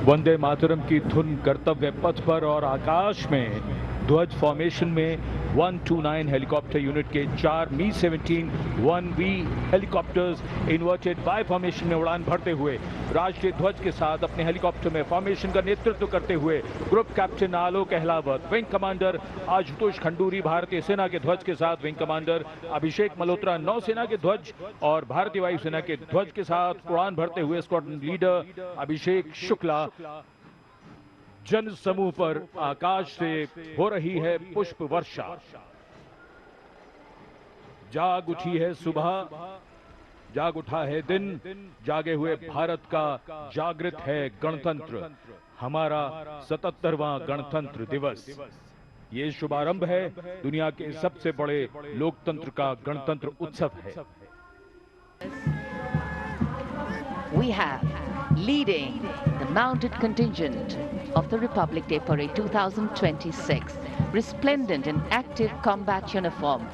वंदे मातरम की धुन कर्तव्य पथ पर और आकाश में ध्वज फॉर्मेशन में 129 हेलीकॉप्टर यूनिट के 4 मी-17 1V helicopters inverted Y formation में उड़ान भरते हुए राष्ट्रीय ध्वज के साथ अपने हेलीकॉप्टर में फॉर्मेशन का नेतृत्व करते हुए ग्रुप कैप्टन आलोक अहलावत, विंग कमांडर आशुतोष खंडूरी, भारतीय सेना के ध्वज के साथ विंग कमांडर अभिषेक मल्होत्रा, नौसेना के ध्वज और भारतीय वायुसेना के ध्वज के साथ उड़ान भरते हुए स्क्वाड्रन लीडर अभिषेक शुक्ला। जन समूह पर आकाश से हो रही है पुष्प वर्षा। जाग उठी है सुबह, जाग उठा है दिन, जागे हुए भारत का जागृत है गणतंत्र, हमारा 77वां गणतंत्र दिवस। ये शुभारंभ है दुनिया के सबसे बड़े लोकतंत्र का गणतंत्र उत्सव है। We have leading the mounted contingent of the Republic Day Parade 2026, resplendent in active combat uniform,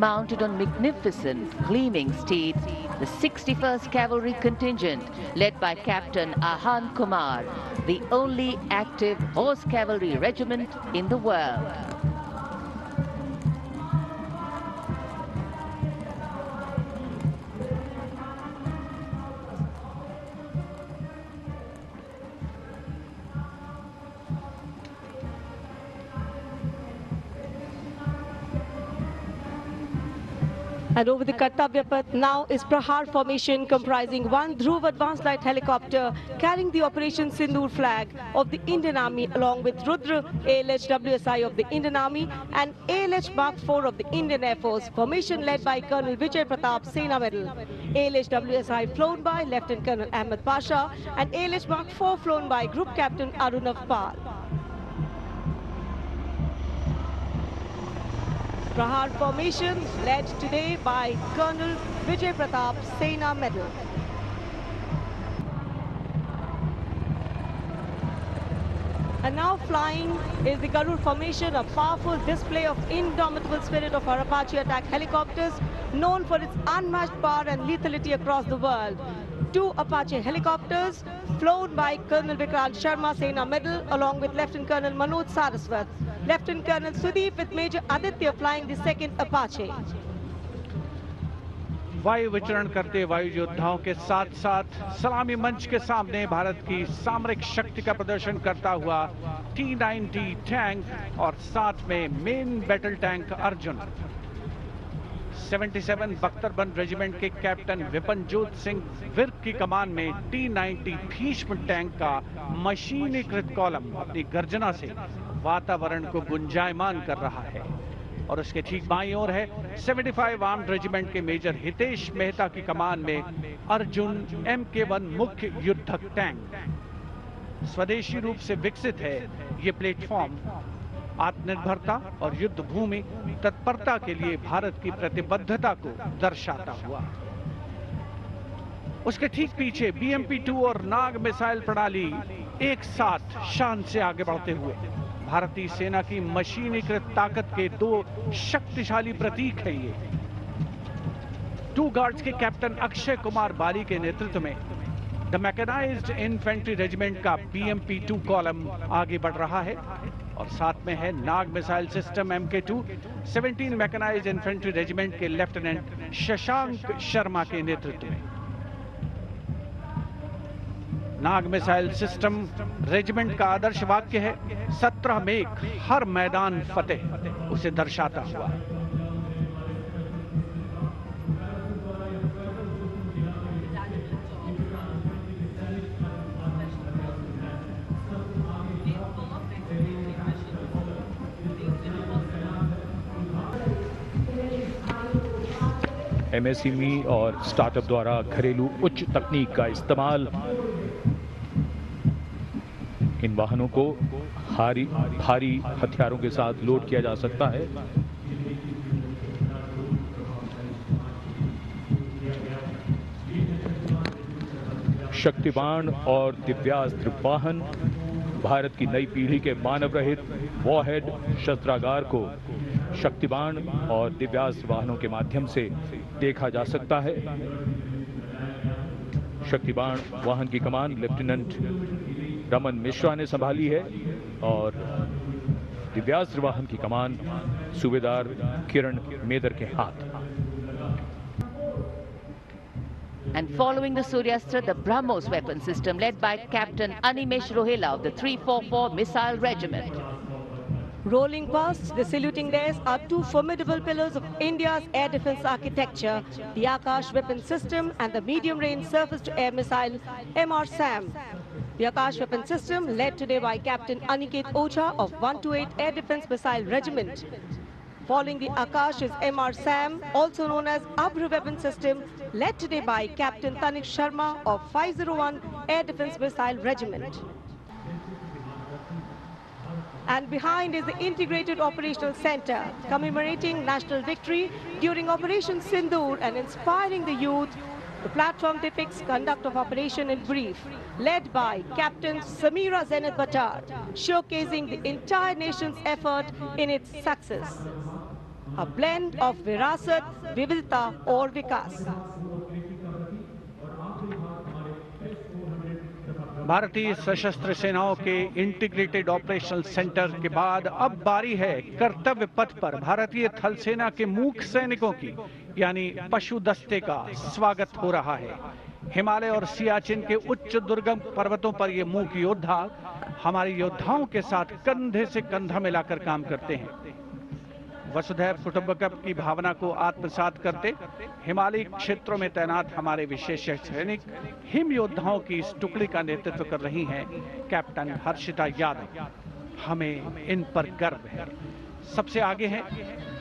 mounted on magnificent gleaming steeds, the 61st Cavalry Contingent led by Captain Ahan Kumar, the only active horse cavalry regiment in the world. And over the Kartavya Path now is Prahar formation comprising one Dhruv advanced light helicopter carrying the Operation Sindoor flag of the Indian Army along with Rudra ALH WSI of the Indian Army and ALH Mark 4 of the Indian Air Force. Formation led by Colonel Vijay Pratap Sena Medal. ALH WSI flown by Lieutenant Colonel Ahmed Pasha and ALH Mark 4 flown by Group Captain Arunav Pal. Prahar formation led today by Colonel Vijay Pratap Sena Medal. And now flying is the Garud formation, a powerful display of indomitable spirit of our Apache attack helicopters, known for its unmatched power and lethality across the world. 2 Apache helicopters flown by Colonel Vikrant Sharma Sena Medal along with Lieutenant Colonel Manoj Saraswat. Lieutenant Colonel Sudeep with Major Aditya flying the 2nd Apache. वायु विचरण करते वायु योद्धाओं के साथ साथ सलामी मंच के सामने भारत की सामरिक शक्ति का प्रदर्शन करता हुआ T-90 टैंक और साथ में मेन बैटल टैंक अर्जुन। 77 बख्तरबंद रेजिमेंट के कैप्टन विपनजोत सिंह विर्क की कमान में T-90 भीष्म टैंक का मशीनीकृत कॉलम अपनी गर्जना से वातावरण को गुंजायमान कर रहा है और उसके ठीक बाईं ओर है 75 आर्म्ड रेजिमेंट के मेजर हितेश मेहता की कमान में अर्जुन MK1 मुख्य युद्धक टैंक। स्वदेशी रूप से विकसित है ये प्लेटफॉर्म आत्मनिर्भरता और युद्ध भूमि तत्परता के लिए भारत की प्रतिबद्धता को दर्शाता हुआ। उसके ठीक पीछे BMP-2 और नाग मिसाइल प्रणाली एक साथ शान से आगे बढ़ते हुए भारतीय सेना की मशीनीकृत ताकत के 2 शक्तिशाली प्रतीक है ये। 2 गार्ड्स के कैप्टन अक्षय कुमार बाली के नेतृत्व में द मैकेनाइज्ड इन्फेंट्री रेजिमेंट का BMP-2 कॉलम आगे बढ़ रहा है और साथ में है Nag missile system MK2 17 mechanized infantry regiment के लेफ्टिनेंट शशांक शर्मा के नेतृत्व में। नाग मिसाइल सिस्टम रेजिमेंट का आदर्श वाक्य है 17 मेघ हर मैदान फतेह, उसे दर्शाता हुआ। MSME और स्टार्टअप द्वारा घरेलू उच्च तकनीक का इस्तेमाल इन वाहनों को भारी हथियारों के साथ लोड किया जा सकता है। शक्तिबाण और दिव्यास्त्र वाहन भारत की नई पीढ़ी के मानव रहित वॉरहेड शस्त्रागार को शक्तिबाण और दिव्यास्त्र वाहनों के माध्यम से देखा जा सकता है। शक्तिबाण वाहन की कमान लेफ्टिनेंट रमन मिश्रा ने संभाली है और दिव्यास्त्र वाहन की कमान सूबेदार किरण मेदर के हाथ। And following the Suryastra, the BrahMos weapon system led by Captain Animesh Rohela of the 344 Missile Regiment. Rolling past the saluting days are two formidable pillars of India's air defense architecture, the Akash weapon system and the medium-range surface-to-air missile MR-SAM. The Akash weapon system led today by Captain Aniket Ocha of 128 Air Defense Missile Regiment. Following the Akash is MR-SAM, also known as Abra weapon system, led today by Captain Tanik Sharma of 501 Air Defense Missile Regiment. And behind is the Integrated Operational Center, commemorating national victory during Operation Sindoor and inspiring the youth. The platform depicts conduct of operation in brief, led by Captain Samira Zenith Bhattad, showcasing the entire nation's effort in its success. A blend of Virasat, Vividta और विकास। भारतीय सशस्त्र सेनाओं के integrated operational centre के बाद अब बारी है कर्तव्य पथ पर भारतीय थल सेना के मूक सैनिकों की, यानी पशु दस्ते का स्वागत हो रहा है। हिमालय और सियाचिन के उच्च दुर्गम पर्वतों पर ये मूक योद्धा हमारे योद्धाओं के साथ कंधे से कंधा मिलाकर काम करते हैं। वसुधैव कुटुंबकम की भावना को आत्मसात करते हिमालयी क्षेत्रों में तैनात हमारे विशेष सैनिक हिम योद्धाओं की इस टुकड़ी का नेतृत्व कर रही हैं कैप्टन हर्षिता यादव। हमें इन पर गर्व है। सबसे आगे हैं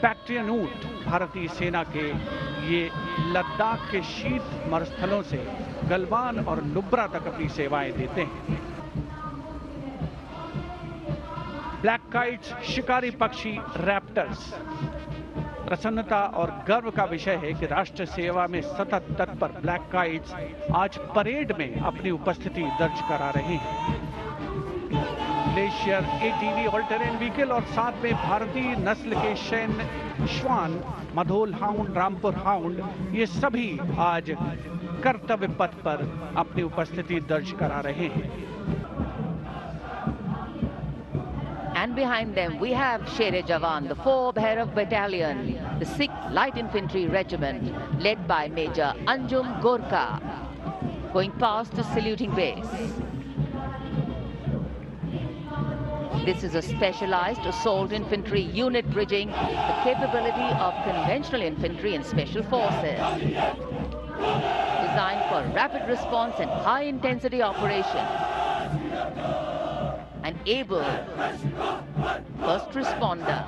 बैक्ट्रियन ऊंट, भारतीय सेना के ये लद्दाख के शीत मरुस्थलों से गलवान और नुब्रा तक अपनी सेवाएं देते हैं। ब्लैक काइट्स, शिकारी पक्षी रैप्टर्स। प्रसन्नता और गर्व का विषय है कि राष्ट्र सेवा में सतत तत्पर ब्लैक काइट्स आज परेड में अपनी उपस्थिति दर्ज करा रहे हैं। Glacier ATV all terrain vehicle और साथ में भारतीय नस्ल के सैन्य श्वान, मधोल हाउंड, रामपुर हाउंड, ये सभी आज कर्तव्य पथ पर अपनी उपस्थिति दर्ज करा रहे हैं। And behind them we have Shere Jawan, the 4 Bhairav Battalion, the 6th Light Infantry Regiment, led by Major Anjum Gorka, going past the saluting base. This is a specialized assault infantry unit bridging the capability of conventional infantry and special forces. Designed for rapid response and high-intensity operations. An able first responder.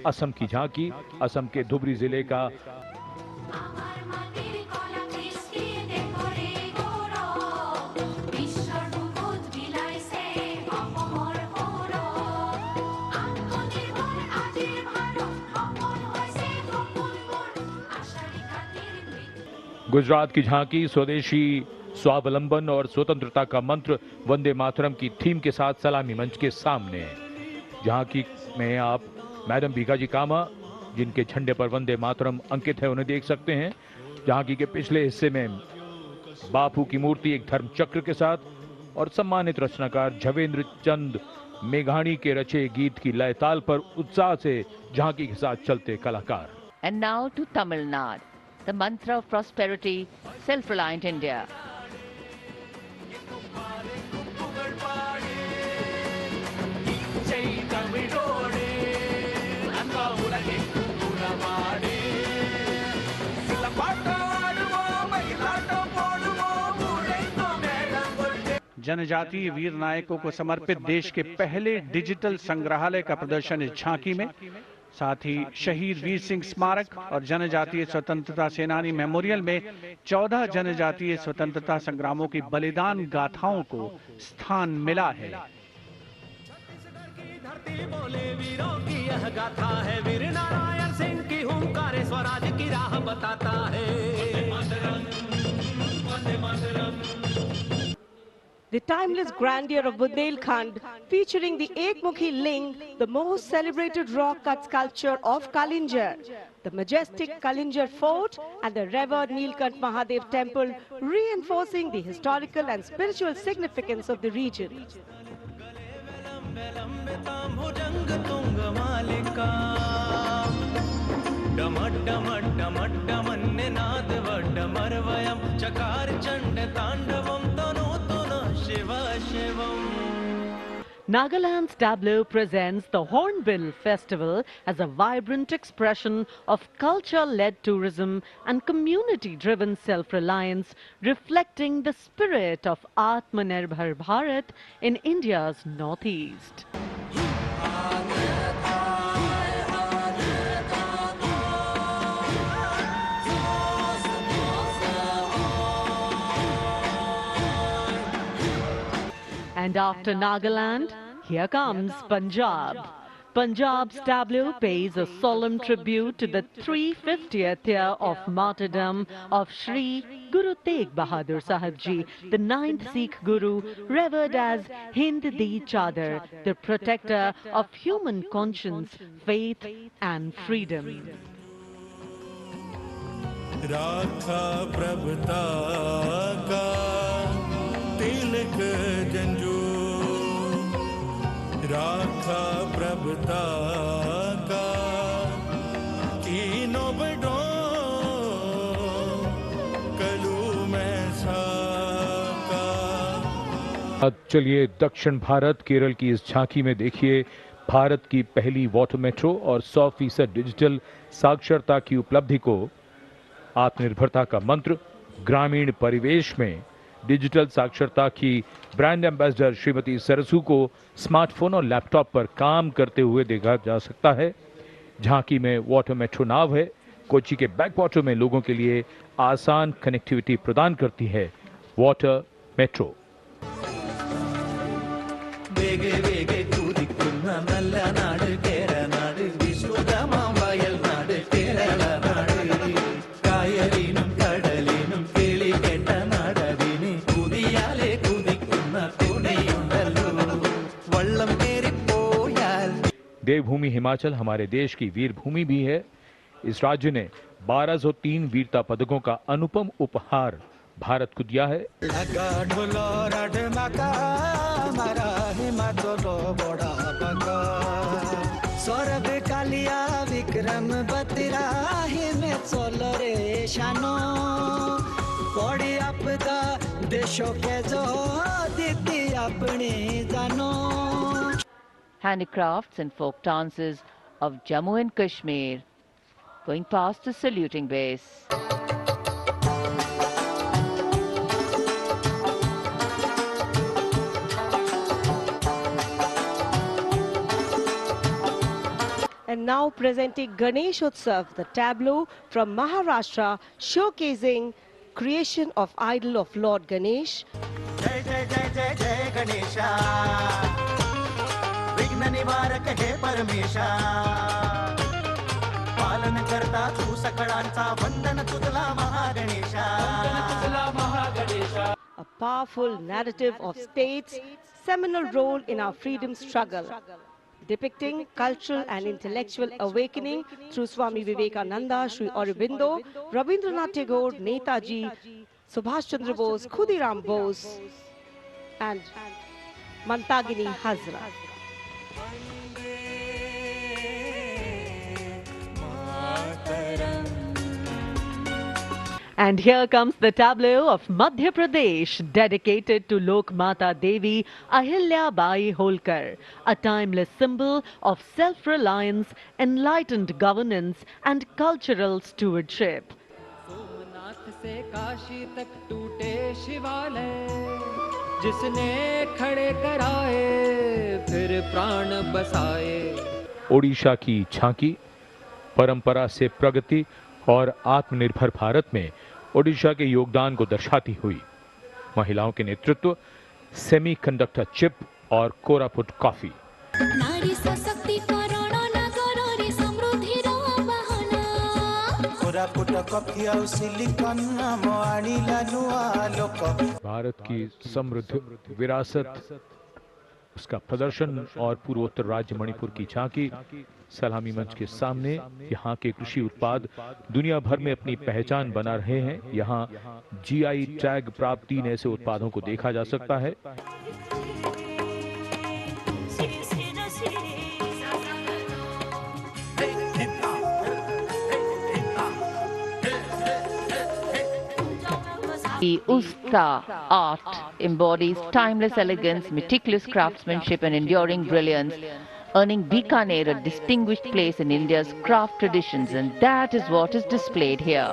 Assam की झांकी, असम के धुबरी जिले का गुजरात की झांकी स्वदेशी स्वावलंबन और स्वतंत्रता का मंत्र वंदे मातरम की थीम के साथ सलामी मंच के सामने। झांकी में आप मैडम भीखाजी कामा, जिनके झंडे पर वंदे मातरम अंकित है, उन्हें देख सकते हैं। झांकी के पिछले हिस्से में बापू की मूर्ति एक धर्म चक्र के साथ और सम्मानित रचनाकार झवेंद्र चंद मेघाणी के रचे गीत की लय ताल पर उत्साह से झांकी के साथ चलते कलाकार। And now to Tamil Nadu, the mantra of prosperity, self-reliant India. जनजातीय वीर नायकों को समर्पित देश के पहले डिजिटल संग्रहालय का प्रदर्शन इस झांकी में, साथ ही शहीद वीर सिंह स्मारक और जनजातीय स्वतंत्रता सेनानी मेमोरियल में 14 जनजातीय स्वतंत्रता संग्रामों की बलिदान गाथाओं को स्थान मिला है। बोले वीरों की यह गाथा है, वीर नारायण सिंह की हुंकार स्वराज की राह बताता है। The timeless grandeur of Bundelkhand, featuring the Ekmukhi Ling, the most celebrated rock cut sculpture of Kalinjar, the majestic Kalinjar Fort, and the revered Nilkant Mahadev Temple, reinforcing the historical and spiritual significance of the region. Nagaland's tableau presents the Hornbill Festival as a vibrant expression of culture-led tourism and community-driven self-reliance, reflecting the spirit of Atmanirbhar Bharat in India's northeast. And after Nagaland, here comes Punjab. Punjab's tableau pays a solemn tribute to the 350th year of martyrdom of Shri Guru Tegh Bahadur Sahib Ji, the 9th Sikh Guru, revered as Hind Di Chadar, the protector of human conscience, faith and freedom. Rakha Prabhuta ka tilak janju Rakha Prabhuta ka तीनों बड़ों कलू में साका। अब चलिए दक्षिण भारत केरल की इस झांकी में देखिए भारत की पहली वाटर मेट्रो और 100% डिजिटल साक्षरता की उपलब्धि को। आत्मनिर्भरता का मंत्र, ग्रामीण परिवेश में डिजिटल साक्षरता की ब्रांड एम्बेसडर श्रीमती सरसू को स्मार्टफोन और लैपटॉप पर काम करते हुए देखा जा सकता है। झांकी में वाटर मेट्रो नाव है, कोच्चि के बैकवाटर में लोगों के लिए आसान कनेक्टिविटी प्रदान करती है वाटर मेट्रो। देवभूमि हिमाचल हमारे देश की वीर भूमि भी है। इस राज्य ने 1203 वीरता पदकों का अनुपम उपहार भारत को दिया है। विक्रम बतराहे में चलो रे शानो पड़ी आपदा देशों के जो दीदी अपने जानो। Handicrafts and folk dances of Jammu and Kashmir going past the saluting base. And now presenting Ganesh Utsav, the tableau from Maharashtra showcasing creation of idol of Lord Ganesh. जय जय जय जय जय गणेशा विघ्न निवारक हे परमेशा पालन करता तू सकळांचा वंदन तुझला महागणेशा। A powerful narrative of state's seminal role in our freedom struggle, depicting cultural and intellectual awakening through Swami Vivekananda, Sri Aurobindo, Rabindranath Tagore, Netaji, Subhash Chandra Bose, Khudiram Bose, and Mantagini Hazra. And here comes the tableau of Madhya Pradesh, dedicated to Lok Mata Devi Ahilya Bai Holkar, a timeless symbol of self-reliance, enlightened governance and cultural stewardship. Somnath से काशी तक टूटे शिवालय जिसने खड़े कराए फिर प्राण बसाए। ओडिशा की झांकी परंपरा से प्रगति और आत्मनिर्भर भारत में ओडिशा के योगदान को दर्शाती हुई। महिलाओं के नेतृत्व, सेमीकंडक्टर चिप और कोरापुट कॉफी। नारी सशक्तिकरण नगर रे समृद्धि रो बहना कोरापुट कॉफी और सिलिकॉन नाम आनिला नुआ लोक भारत की समृद्ध विरासत, उसका प्रदर्शन और पूर्वोत्तर राज्य मणिपुर की झांकी सलामी मंच के सामने। यहाँ के कृषि उत्पाद दुनिया भर में अपनी पहचान बना रहे हैं। यहाँ जीआई टैग प्राप्त 3 ऐसे उत्पादों को देखा जा सकता है। The Usta art embodies timeless elegance, meticulous craftsmanship and enduring brilliance, earning Bikaner a distinguished place in India's craft traditions, and that is what is displayed here.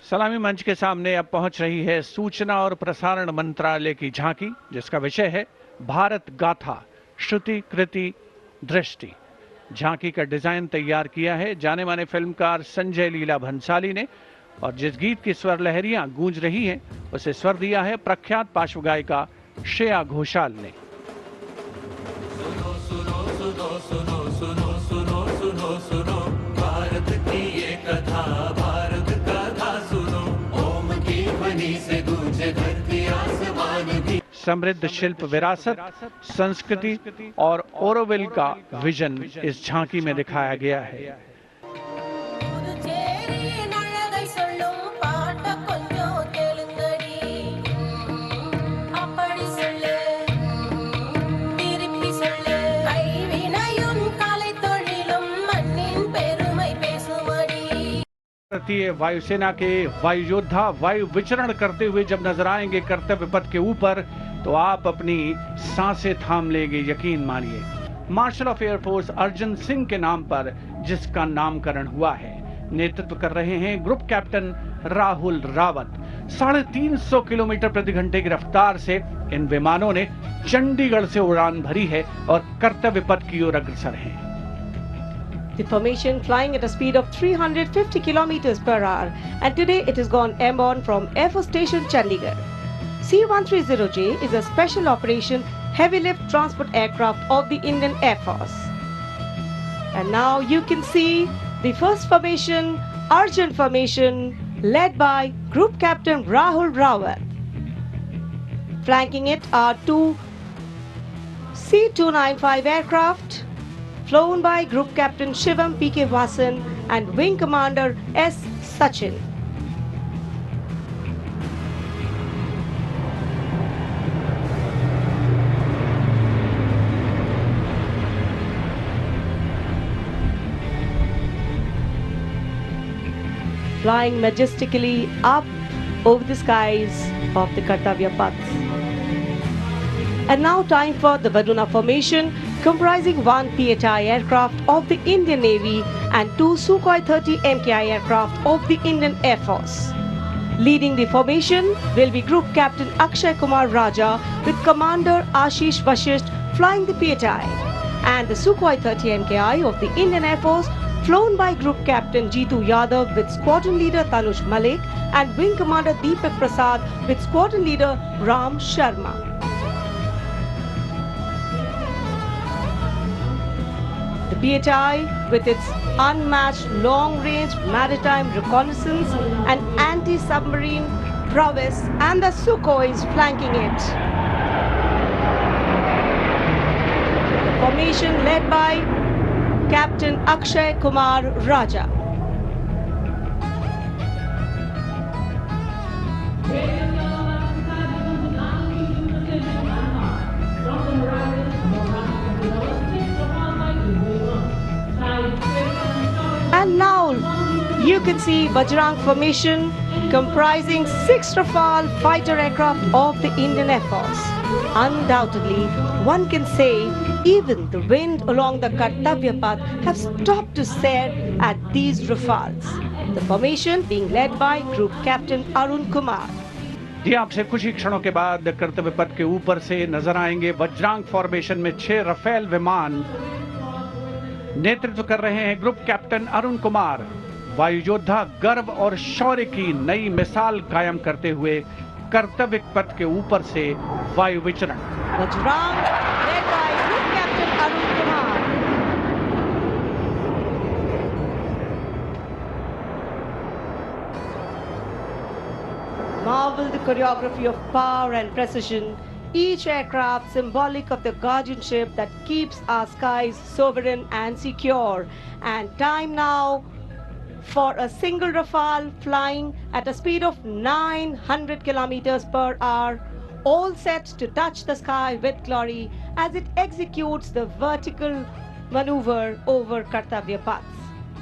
सलामी मंच के सामने अब पहुंच रही है सूचना और प्रसारण मंत्रालय की झांकी, जिसका विषय है भारत गाथा श्रुति कृति दृष्टि। झांकी का डिजाइन तैयार किया है जाने माने फिल्मकार संजय लीला भंसाली ने, और जिस गीत की स्वर लहरियां गूंज रही हैं उसे स्वर दिया है प्रख्यात पार्श्व गायिका श्रेया घोषाल ने। सुनो सुनो सुनो सुनो सुनो सुनो सुनो सुनो भारत की ये कथा, भारत कथा सुनो, ओम की ध्वनि से गूंजे धरती आसमान भी। समृद्ध शिल्प विरासत, संस्कृति और ओरोविल का विजन इस झांकी में दिखाया गया है। भारतीय वायुसेना के वायु योद्धा वायु विचरण करते हुए जब नजर आएंगे कर्तव्य पथ के ऊपर, तो आप अपनी सांसें थाम लेंगे, यकीन मानिए। Marshal of air force Arjun Singh के नाम पर जिसका नामकरण हुआ है, नेतृत्व कर रहे हैं group captain Rahul Rawat. 350 kilometre प्रति घंटे की रफ्तार से इन विमानों ने चंडीगढ़ से उड़ान भरी है और कर्तव्य पथ की ओर अग्रसर हैं। The formation flying at a speed of 350 kilometers per hour, and today it has gone airborne from Air Force Station Chandigarh. C-130J is a special operation heavy lift transport aircraft of the Indian Air Force. And now you can see the first formation, Arjun formation, led by Group Captain Rahul Rawat. Flanking it are 2 C-295 aircraft, flown by Group Captain Shivam P.K. Vasan and Wing Commander S. Sachin. Flying majestically up over the skies of the Kartavya Path. And now time for the Varuna formation, comprising 1 PHI aircraft of the Indian Navy and 2 Sukhoi 30 MKI aircraft of the Indian Air Force. Leading the formation will be Group Captain Akshay Kumar Raja with Commander Ashish Vashisht flying the PHI, and the Sukhoi 30 MKI of the Indian Air Force flown by Group Captain Jeetu Yadav with Squadron Leader Tanush Malik and Wing Commander Deepak Prasad with Squadron Leader Ram Sharma. The PHI, with its unmatched long-range maritime reconnaissance and anti-submarine prowess, and the Sukhois flanking it. The formation led by Captain Akshay Kumar Raja. And now you can see Bajrang formation comprising 6 Rafale fighter aircraft of the Indian Air Force. Undoubtedly, one can say even the wind along the Kartavya Path have stopped to stare at these Rafales. The formation being led by Group Captain Arun Kumar. जी आपसे कुछ ही क्षणों के बाद कर्तव्य पथ के ऊपर से नजर आएंगे वज्रांग फॉर्मेशन में 6 रफेल विमान। नेतृत्व कर रहे हैं ग्रुप कैप्टन अरुण कुमार। वायु योद्धा गर्व और शौर्य की नई मिसाल कायम करते हुए कर्तव्य पथ के ऊपर से वायु विचरण। Vajrang led by Group Captain Arun Kumar. Marvel the choreography of power and precision, each aircraft symbolic of the guardianship that keeps our skies sovereign and secure. And time now for a single Rafale flying at a speed of 900 kilometers per hour, all set to touch the sky with glory as it executes the vertical maneuver over Kartavya Paths.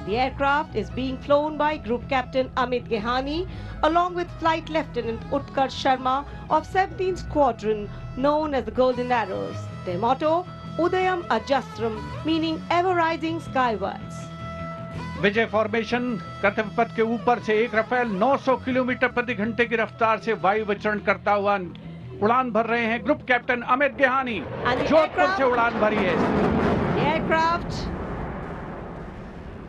The aircraft is being flown by Group Captain Amit Gehani along with Flight Lieutenant Utkarsh Sharma of 17th Squadron, known as the Golden Arrows. Their motto, Udayam Ajastram, meaning ever rising skywards. Vijay formation कर्तव्य पथ के ऊपर से एक Rafale 900 kilometre प्रति घंटे की रफ्तार से वायु विचरण करता हुआ उड़ान भर रहे हैं ग्रुप कैप्टन अमित गेहानी। जोधपुर से उड़ान भरी है। The aircraft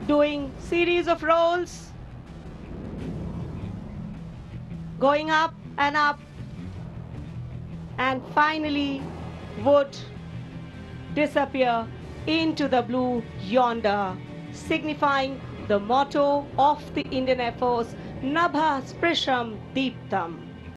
doing series of rolls, going up, and finally would disappear into the blue yonder, signifying the motto of the Indian Air Force, Nabha Sprisham Deeptam.